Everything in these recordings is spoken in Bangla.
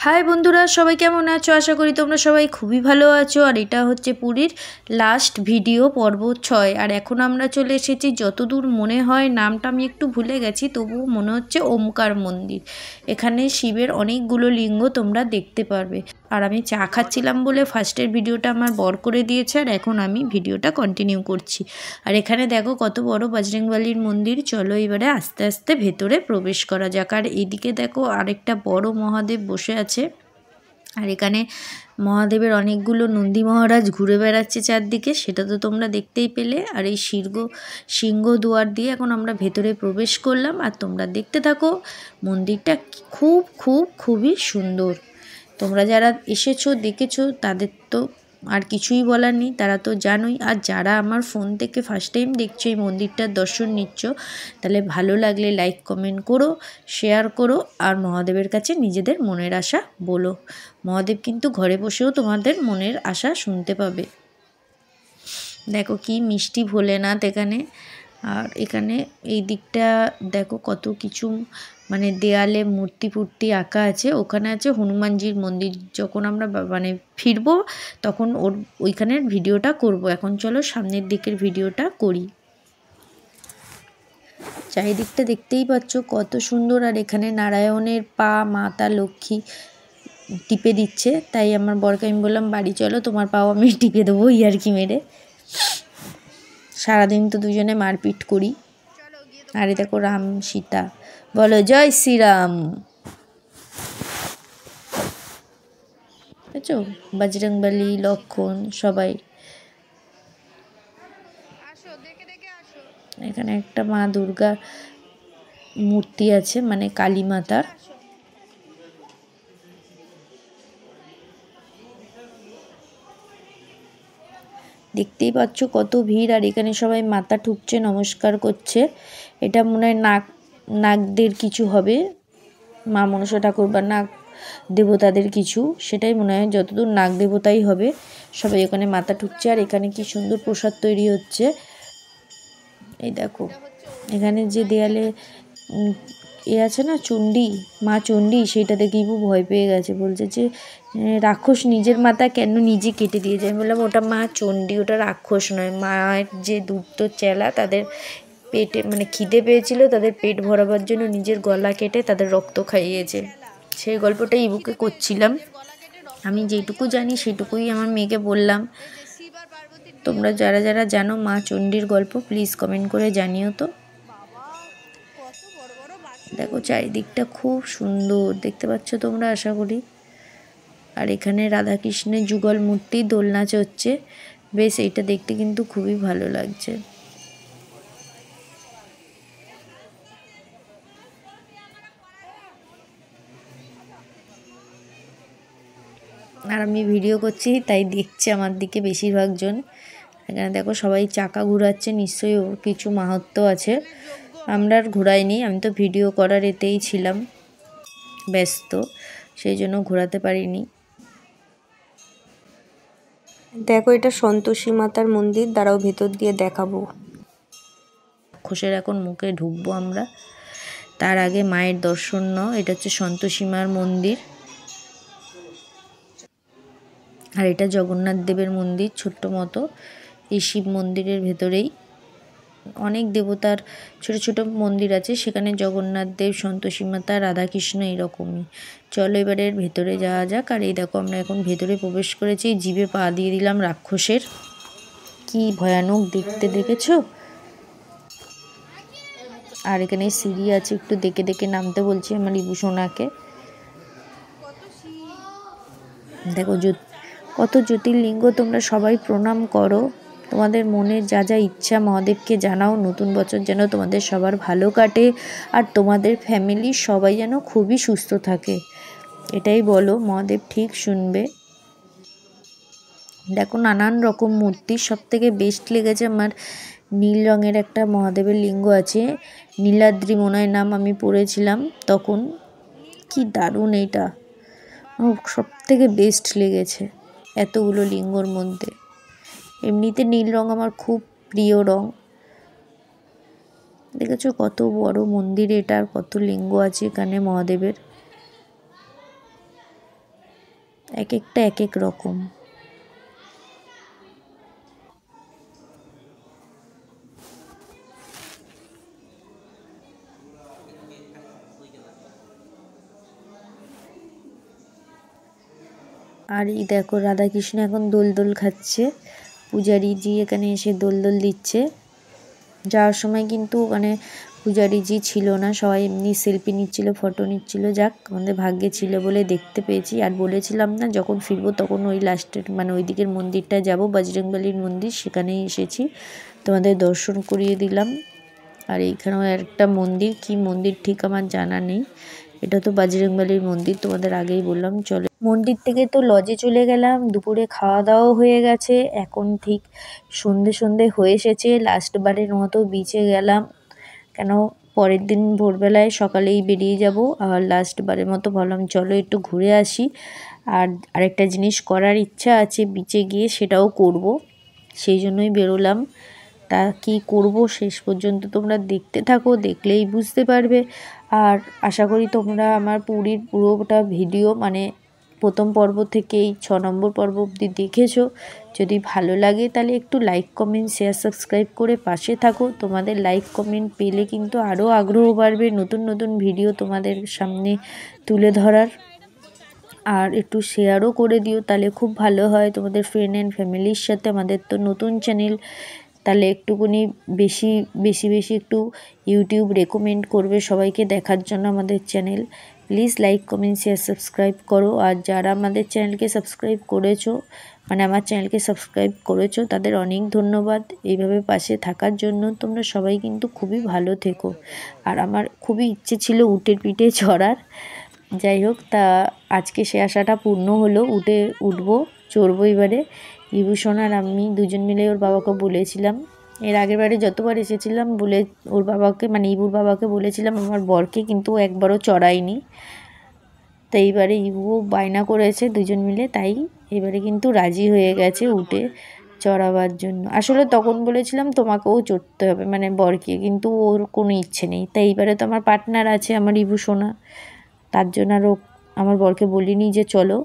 হাই বন্ধুরা, সবাই কেমন আছো? আশা করি তোমরা সবাই খুবই ভালো আছো। আর এটা হচ্ছে পুরীর লাস্ট ভিডিও পর্ব 6। আর এখন আমরা চলে এসেছি, যতদূর মনে হয়, নামটা আমি একটু ভুলে গেছি, তবুও মনে হচ্ছে ওমকার মন্দির। এখানে শিবের অনেকগুলো লিঙ্গ তোমরা দেখতে পারবে। আর আমি চা খাচ্ছিলাম বলে ফার্স্টের ভিডিওটা আমার বর করে দিয়েছে, আর এখন আমি ভিডিওটা কন্টিনিউ করছি। আর এখানে দেখো কত বড় বজরংবলীর মন্দির। চলো এবারে আস্তে আস্তে ভেতরে প্রবেশ করা যাক। আর এইদিকে দেখো আরেকটা বড় মহাদেব বসে আছে। আর এখানে মহাদেবের অনেকগুলো নন্দী মহারাজ ঘুরে বেড়াচ্ছে চারদিকে, সেটা তো তোমরা দেখতেই পেলে। আর এই সিংহ দুয়ার দিয়ে এখন আমরা ভেতরে প্রবেশ করলাম। আর তোমরা দেখতে থাকো, মন্দিরটা খুবই সুন্দর। তোমরা যারা এসেছো দেখেছো তাদের তো আর কিছুই বলার নেই, তারা তো জানোই। আর যারা আমার ফোন থেকে ফার্স্ট টাইম দেখছো, এই মন্দিরটার দর্শন নিচ্ছ, তাহলে ভালো লাগলে লাইক কমেন্ট করো, শেয়ার করো, আর মহাদেবের কাছে নিজেদের মনের আশা বলো। মহাদেব কিন্তু ঘরে বসেও তোমাদের মনের আশা শুনতে পাবে। দেখো কি মিষ্টি ভোলেনাথ এখানে। আর এখানে এই দিকটা দেখো কত কিছু, মানে দেয়ালে মূর্তি ফুর্তি আঁকা আছে। ওখানে আছে হনুমানজির মন্দির। যখন আমরা মানে ফিরবো তখন ওইখানের ভিডিওটা করব। এখন চলো সামনের দিকের ভিডিওটা করি। চারিদিকটা দেখতেই পাচ্ছ কত সুন্দর। আর এখানে নারায়ণের পা মাতা লক্ষ্মী টিপে দিচ্ছে, তাই আমার বরকে আমি বললাম বাড়ি চলো, তোমার পাও আমি টিপে দেবো ইয়ার্কি মেরে। সারাদিন তো দুজনে মারপিট করি। আরে দেখো রাম সীতা, বলো জয় শ্রীরাম। বুঝছো, বজরংবলী, লক্ষণ সবাই। এখানে একটা মা দুর্গা মূর্তি আছে, মানে কালী মাতার। দেখতেই পাচ্ছ কত ভিড়। আর এখানে সবাই মাথা ঠুকছে, নমস্কার করছে। এটা মনে হয় নাগদের কিছু হবে, মা মনসা ঠাকুর বা নাগ দেবতাদের কিছু, সেটাই মনে হয়, যতদূর নাগ দেবতাই হবে। সবাই ওখানে মাথা ঠুকছে। আর এখানে কি সুন্দর প্রসাদ তৈরি হচ্ছে, এই দেখো। এখানে যে দেয়ালে আছে না চণ্ডী, মা চণ্ডী, সেইটা দেখেই ভয় পেয়ে গেছে। বলছে যে রাক্ষস নিজের মাথা কেন নিজে কেটে দিয়ে যায়। বললাম ওটা মা চণ্ডী, ওটা রাক্ষস নয়। মায়ের যে দুটো চেলা, তাদের পেটে মানে খিদে পেয়েছিল, তাদের পেট ভরাবার জন্য নিজের গলা কেটে তাদের রক্ত খাইয়েছে। সেই গল্পটাই ইবুকে করছিলাম। আমি যেটুকু জানি সেটুকুই আমার মেয়েকে বললাম। তোমরা যারা যারা জানো মা চণ্ডীর গল্প, প্লিজ কমেন্ট করে জানিও তো। দেখো চারিদিকটা খুব সুন্দর, দেখতে পাচ্ছ তোমরা আশা করি। আর এখানে রাধাকৃষ্ণের যুগল মূর্তি দোলনা চড়ছে, বেশ এইটা দেখতে কিন্তু খুবই ভালো লাগছে। আর আমি ভিডিও করছি তাই দেখছে আমার দিকে বেশিরভাগ জন। এখানে দেখো সবাই চাকা ঘোরাচ্ছে, নিশ্চয়ই ওর কিছু মাহাত্ম্য আছে। আমরা আর ঘোরাইনি, আমি তো ভিডিও করার এতেই ছিলাম ব্যস্ত, সেই জন্য ঘোরাতে পারিনি। দেখো এটা সন্তোষী মাতার মন্দির, দাঁড়াও ভেতর দিয়ে দেখাবো। রাক্ষসের এখন মুখে ঢুকবো আমরা, তার আগে মায়ের দর্শন নাও। এটা হচ্ছে সন্তোষী মার মন্দির। আর এটা জগন্নাথ দেবের মন্দির, ছোট্ট মতো। এই শিব মন্দিরের ভেতরেই অনেক দেবতার ছোট ছোট মন্দির আছে, সেখানে জগন্নাথ দেব, সন্তোষী মাতা, রাধাকৃষ্ণ এরকমই। চলো এবারে ভেতরে যাওয়া যাক। আর এই দেখো আমরা এখন ভেতরে প্রবেশ করেছি, জিভে পা দিয়ে দিলাম রাক্ষসের। কি ভয়ানক দেখতে, দেখেছো? আর এখানে সিঁড়ি আছে, একটু দেখে দেখে নামতে বলছি আমার ইবু সোনাকে। দেখো কত জ্যোতির্লিঙ্গ, তোমরা সবাই প্রণাম করো। তোমাদের মনে যা যা ইচ্ছা মহাদেবকে জানাও। নতুন বছর যেন তোমাদের সবার ভালো কাটে, আর তোমাদের ফ্যামিলির সবাই যেন খুবই সুস্থ থাকে, এটাই বলো, মহাদেব ঠিক শুনবে। দেখো নানান রকম মূর্তি। সব থেকে বেস্ট লেগেছে আমার নীল রঙের একটা মহাদেবের লিঙ্গ আছে, নীলাদ্রি মনে হয় নাম, আমি পড়েছিলাম তখন। কি দারুণ, এইটা সব থেকে বেস্ট লেগেছে এতগুলো লিঙ্গর মধ্যে। এমনিতে নীল রঙ আমার খুব প্রিয় রঙ। দেখেছো কত বড় মন্দির এটা, আর কত লিঙ্গ আছে এখানে মহাদেবের। এক একটা এক এক রকম। আর এই দেখো রাধাকৃষ্ণ এখন দোল দোল খাচ্ছে, পূজারীজি এখানে এসে দোল দোল দিচ্ছে। যাওয়ার সময় কিন্তু মানে পূজারীজি ছিল না, সবাই এমনি সেলফি নিচ্ছিল, ফটো নিচ্ছিল। যাক আমাদের ভাগ্যে ছিল বলে দেখতে পেয়েছি। আর বলেছিলাম না যখন ফিরবো তখন ওই লাস্টের মানে ওই দিকের মন্দিরটা যাব, বজরংবলীর মন্দির, সেখানেই এসেছি, তোমাদের দর্শন করিয়ে দিলাম। আর এইখানেও একটা মন্দির, কি মন্দির ঠিক আমার জানা নেই, এটা তো বজরংবলীর মন্দির, তোমাদের আগেই বললাম। চলো মন্দির থেকে তো লজে চলে গেলাম, দুপুরে খাওয়া দাওয়াও হয়ে গেছে, এখন ঠিক সন্ধে সন্ধে হয়ে এসেছে। লাস্টবারের মতো বিচে গেলাম, কেন পরের দিন ভোরবেলায় সকালেই বেরিয়ে যাব। আর লাস্টবারের মতো ভাবলাম চলো একটু ঘুরে আসি। আর আরেকটা জিনিস করার ইচ্ছা আছে বিচে গিয়ে, সেটাও করব, সেই জন্যই বেরোলাম। তা কি করব শেষ পর্যন্ত তোমরা দেখতে থাকো, দেখলেই বুঝতে পারবে। আর আশা করি তোমরা আমার পুরীর পুরোটা ভিডিও মানে প্রথম পর্ব থেকেই 6 নম্বর পর্ব অবধি দেখেছো। যদি ভালো লাগে তাহলে একটু লাইক কমেন্ট শেয়ার সাবস্ক্রাইব করে পাশে থাকো। তোমাদের লাইক কমেন্ট পেলে কিন্তু আরও আগ্রহ বাড়বে নতুন নতুন ভিডিও তোমাদের সামনে তুলে ধরার। আর একটু শেয়ারও করে দিও, তাহলে খুব ভালো হয় তোমাদের ফ্রেন্ড অ্যান্ড ফ্যামিলির সাথে। আমাদের তো নতুন চ্যানেল, তাহলে একটুখানি বেশি বেশি বেশি একটু ইউটিউব রেকমেন্ড করবে সবাইকে দেখার জন্য আমাদের channel. Please like comment share subscribe করো। আর যারা আমাদের চ্যানেলকে সাবস্ক্রাইব করেছো মানে আমার চ্যানেলকে সাবস্ক্রাইব করেছো তাদের অনেক ধন্যবাদ এইভাবে পাশে থাকার জন্য। তোমরা সবাই কিন্তু খুবই ভালো থেকো। আর আমার খুবই ইচ্ছে ছিল উটের পিঠে চড়ার, যাই হোক তা আজকে সে আশাটা পূর্ণ হলো। উঠবো চড়বো এবারে। ইবু সোনার আমি দুজন মিলে ওর বাবাকে বলেছিলাম, এর আগের বারে যতবার এসেছিলাম বলে ওর বাবাকে মানে ইবুর বাবাকে বলেছিলাম আমার বরকে, কিন্তু একবারও চড়াইনি। তো এইবারে ইবুও বায়না করেছে দুজন মিলে, তাই এবারে কিন্তু রাজি হয়ে গেছে উঠে চড়াবার জন্য। আসলে তখন বলেছিলাম তোমাকেও চড়তে হবে মানে বরকে, কিন্তু ওর কোনো ইচ্ছে নেই। তাই এইবারে তো আমার পার্টনার আছে আমার ইবু সোনা, তার জন্য আরও আমার বরকে বলিনি যে চলো,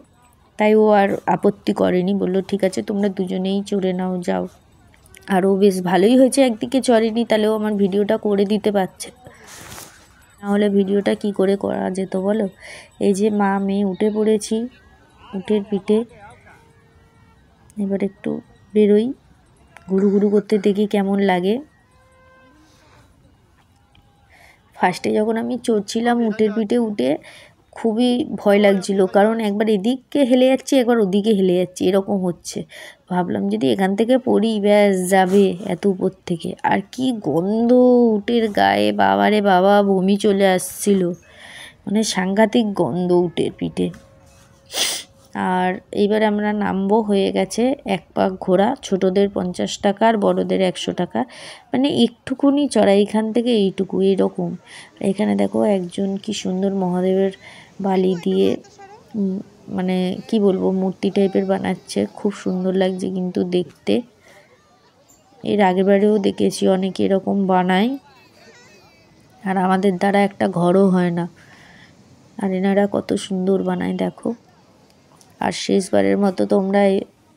তাই ও আর আপত্তি করেনি, বললো ঠিক আছে তোমরা দুজনেই চড়ে নাও যাও। আর ও বেশ ভালোই হয়েছে একদিকে চড়েনি, তাহলেও আমার ভিডিওটা করে দিতে পারছে, নাহলে ভিডিওটা কি করে করা যেত বলো। এই যে মা মেয়ে উঠে পড়েছি উটের পিঠে, এবার একটু বেরোই, ঘুরু ঘুরু করতে দেখি কেমন লাগে। ফার্স্টে যখন আমি চড়ছিলাম উটের পিঠে উঠে খুবই ভয় লাগছিল, কারণ একবার এদিকে হেলে যাচ্ছি একবার ওদিকে হেলে যাচ্ছি, এরকম হচ্ছে। ভাবলাম যদি এখান থেকে পড়ি ব্যাস যাবে এত উপর থেকে। আর কি গন্ধ উটের গায়ে, বাবারে বাবা বমি চলে আসছিল, মানে সাংঘাতিক গন্ধ উটের পিঠে। আর এইবার আমরা নামবো, হয়ে গেছে এক পাক ঘোরা, ছোটোদের 50 টাকা আর বড়োদের 100 টাকা, মানে একটুকুনি চড়া এখান থেকে এইটুকু এরকম। এখানে দেখো একজন কি সুন্দর মহাদেবের বালি দিয়ে মানে কি বলবো মূর্তি টাইপের বানাচ্ছে, খুব সুন্দর লাগছে কিন্তু দেখতে। এর আগের বারেও দেখেছি অনেকে এরকম বানায়, আর আমাদের দ্বারা একটা ঘরও হয় না, আর এনারা কত সুন্দর বানায় দেখো। আর শেষবারের মতো তোমরা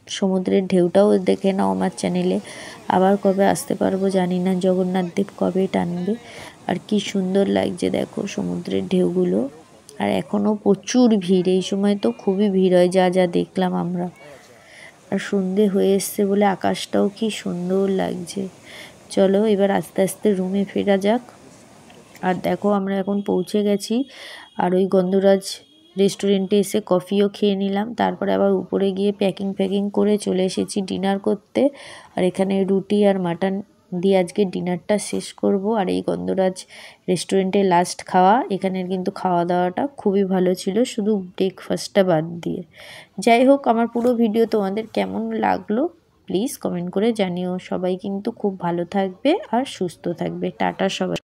সমুদ্রের ঢেউটাও দেখে নাও আমার চ্যানেলে। আবার কবে আসতে পারবো জানি না, জগন্নাথ দেব কবে টানবে। আর কি সুন্দর লাগছে দেখো সমুদ্রের ঢেউগুলো। আর এখনও প্রচুর ভিড়, এই সময় তো খুবই ভিড় হয় যা যা দেখলাম আমরা। আর সন্ধে হয়ে এসছে বলে আকাশটাও কি সুন্দর লাগছে। চলো এবার আস্তে আস্তে রুমে ফেরা যাক। আর দেখো আমরা এখন পৌঁছে গেছি, আর ওই গন্ধরাজ রেস্টুরেন্টে এসে কফিও খেয়ে নিলাম, তারপরে আবার উপরে গিয়ে প্যাকিং করে চলে এসেছি ডিনার করতে। আর এখানে রুটি আর মাটন দিয়ে আজকে ডিনারটা শেষ করব। আর এই গন্ধরাজ রেস্টুরেন্টে লাস্ট খাওয়া, এখানের কিন্তু খাওয়া দাওয়াটা খুবই ভালো ছিল, শুধু ব্রেকফাস্টটা বাদ দিয়ে। যাই হোক আমার পুরো ভিডিও তোমাদের কেমন লাগলো প্লিজ কমেন্ট করে জানিও। সবাই কিন্তু খুব ভালো থাকবে আর সুস্থ থাকবে। টাটা সবাই।